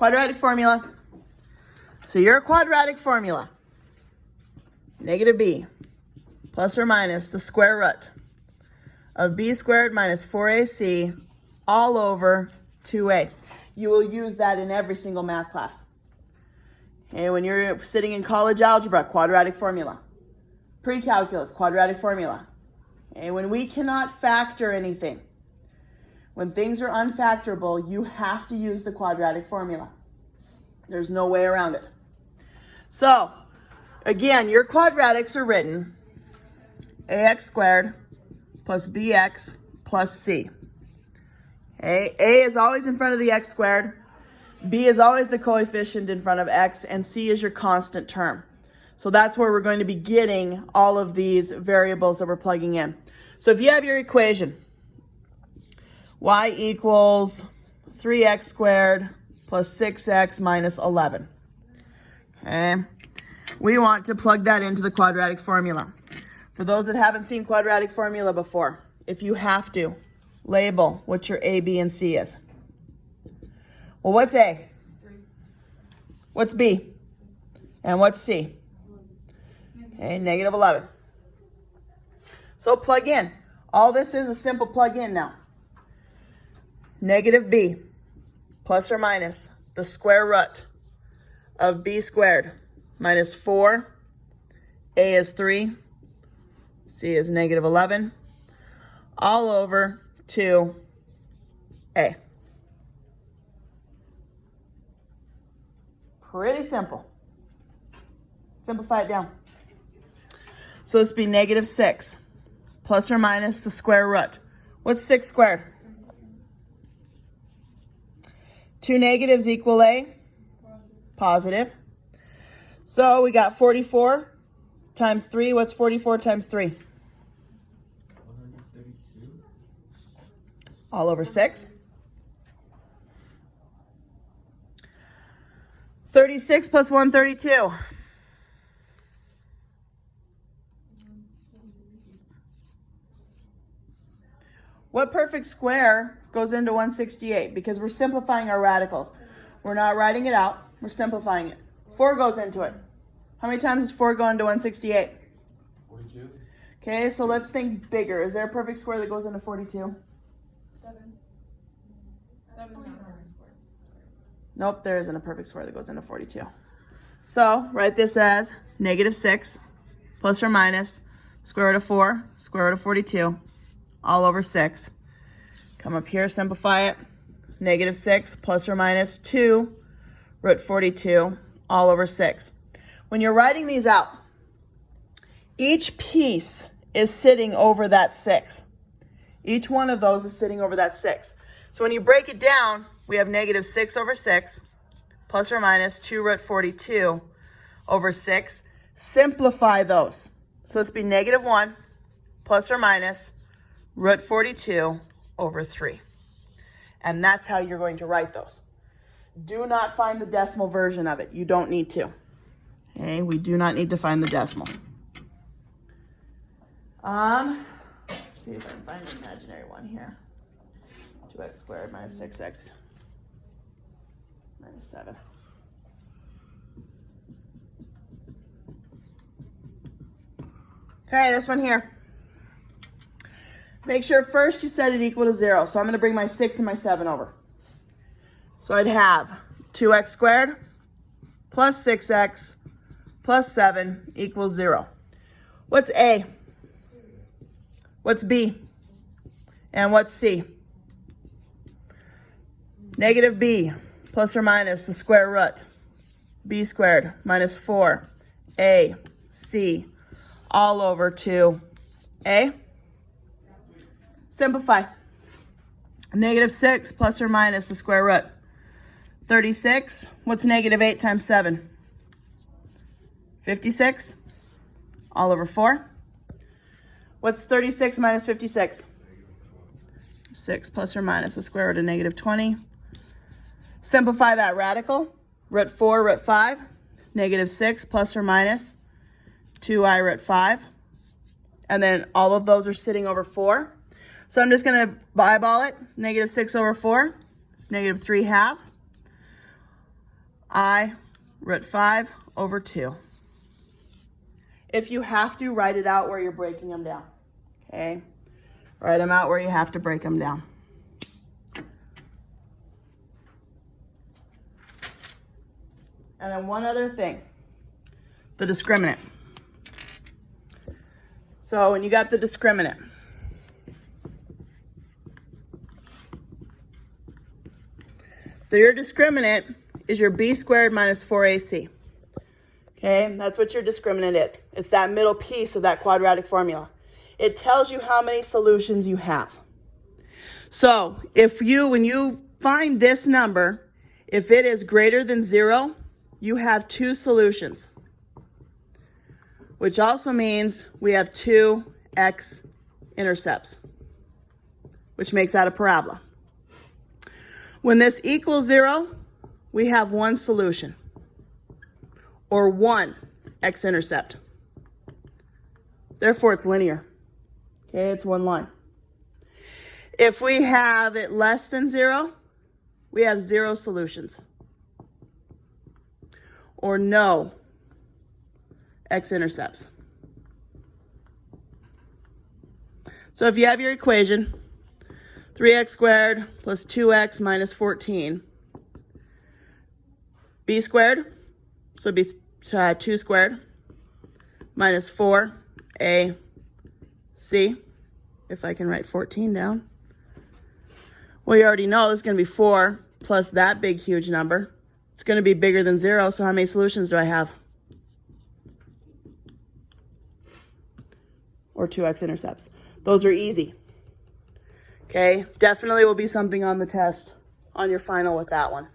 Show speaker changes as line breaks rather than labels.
quadratic formula. So your quadratic formula, negative b plus or minus the square root of b squared minus 4ac all over 2a. You will use that in every single math class. Okay, when you're sitting in college algebra, quadratic formula. Pre-calculus, quadratic formula. Okay, when we cannot factor anything, when things are unfactorable, you have to use the quadratic formula. There's no way around it. So, again, your quadratics are written ax squared plus bx plus c. Okay, a is always in front of the x squared, b is always the coefficient in front of x, and c is your constant term. So that's where we're going to be getting all of these variables that we're plugging in. So if you have your equation, y equals 3x squared plus 6x minus 11. Okay, we want to plug that into the quadratic formula. For those that haven't seen quadratic formula before, if you have to, label what your a, b, and c is. Well, what's a?
3.
What's b? And what's c? Okay, negative 11. So plug in. All this is a simple plug in now. Negative b plus or minus the square root of b squared minus 4. A is 3. C is negative 11. All over 2a. Pretty simple. Simplify it down. So this would be negative 6 plus or minus the square root. What's 6 squared? 2 negatives equal a positive. So we got 44 times 3. What's 44 times 3?
132.
All over 6. 36 plus 132. What perfect square goes into 168? Because we're simplifying our radicals. We're not writing it out. We're simplifying it. 4 goes into it. How many times does 4 go into 168?
42.
Okay, so let's think bigger. Is there a perfect square that goes into 42?
7. 7 is not a perfect square.
Nope, there isn't a perfect square that goes into 42. So write this as negative 6 plus or minus square root of 4, square root of 42, all over 6. Come up here, simplify it. Negative 6 plus or minus 2 root 42, all over 6. When you're writing these out, each piece is sitting over that 6. Each one of those is sitting over that 6. So when you break it down, we have negative 6 over 6 plus or minus 2 root 42 over 6. Simplify those. So this would be negative 1 plus or minus root 42 over 3. And that's how you're going to write those. Do not find the decimal version of it. You don't need to. Okay, we do not need to find the decimal. Let's see if I can find an imaginary one here. 2x squared minus 6x minus 7. Okay, this one here. Make sure first you set it equal to 0. So I'm going to bring my 6 and my 7 over. So I'd have 2x squared plus 6x plus 7 equals 0. What's a? What's b? And what's c? Negative b plus or minus the square root. B squared minus 4 a c all over 2a. Simplify. Negative 6 plus or minus the square root. 36. What's negative 8 times 7? 56. All over 4. What's 36 minus 56? 6 plus or minus the square root of negative 20. Simplify that radical. Root 4, root 5. Negative 6 plus or minus 2i root 5. And then all of those are sitting over 4. So I'm just going to eyeball it. Negative 6 over 4. It's negative 3 halves. I root 5 over 2. If you have to, write it out where you're breaking them down. Okay? Write them out where you have to break them down. And then one other thing, the discriminant. So when you got the discriminant, your discriminant is your b squared minus 4ac. Okay, that's what your discriminant is. It's that middle piece of that quadratic formula. It tells you how many solutions you have. So when you find this number, if it is greater than 0, you have 2 solutions, which also means we have 2 x-intercepts, which makes that a parabola. When this equals 0, we have 1 solution, or 1 x-intercept. Therefore, it's linear. Okay, it's one line. If we have it less than 0, we have 0 solutions, or no x-intercepts. So if you have your equation, 3x squared plus 2x minus 14, b squared, so it'd be 2 squared, minus 4ac, if I can write 14 down. Well, you already know it's going to be 4 plus that big, huge number. It's going to be bigger than 0, so how many solutions do I have? Or 2 x-intercepts. Those are easy. Okay, definitely will be something on the test on your final with that one.